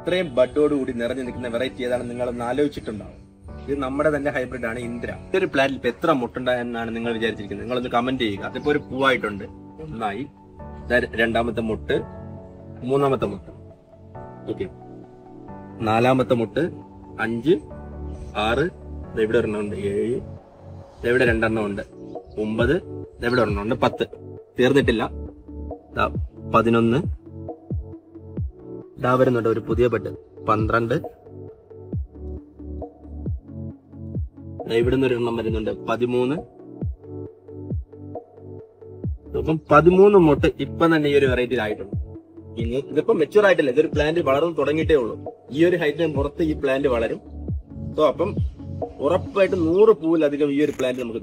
ഇത്രയും ബഡോട് കൂടി നിറഞ്ഞു നിൽക്കുന്ന വെറൈറ്റി ഏതാണ് നിങ്ങളൊന്ന് ആലോചിച്ചിട്ടുണ്ടാവും. ഇത് നമ്മുടെ തന്നെ ഹൈബ്രിഡ് ആണ്, ഇന്ദ്ര. ഒരു പ്ലാന്റിൽ ഇപ്പൊ എത്ര മുട്ടുണ്ടായെന്നാണ് നിങ്ങൾ വിചാരിച്ചിരിക്കുന്നത്? നിങ്ങളൊന്ന് കമന്റ് ചെയ്യുക. അതിപ്പോ ഒരു പൂവായിട്ടുണ്ട്, ഒന്നായി, രണ്ടാമത്തെ മുട്ട്, മൂന്നാമത്തെ മുട്ട്, ഓക്കെ, നാലാമത്തെ മുട്ട്, 5, 6, ഇവിടെ ഒരെണ്ണം ഉണ്ട്, 7, ഇവിടെ 2 എണ്ണം ഉണ്ട്, 9, ഇവിടെ ഒരെണ്ണം ഉണ്ട്, 10. തീർന്നിട്ടില്ല, 11, ഇതാ വരുന്നുണ്ട് ഒരു പുതിയ ബഡ്, 12, ഇവിടുന്ന് ഒരെണ്ണം വരുന്നുണ്ട്, 13. ഇപ്പം 13 മുട്ട് ഇപ്പൊ തന്നെ ഈ ഒരു വെറൈറ്റിയിലായിട്ടുണ്ട്. ഇനി ഇതിപ്പോ മെച്ചൂർ ആയിട്ടില്ല, ഇതൊരു പ്ലാന്റ് വളർന്നു തുടങ്ങിയിട്ടേ ഉള്ളൂ. ഈ ഒരു ഹൈറ്റിന് പുറത്ത് ഈ പ്ലാന്റ് വളരും. സോ അപ്പം ഉറപ്പായിട്ട് 100 പൂവിലധികം ഈ ഒരു പ്ലാന്റ് നമുക്ക്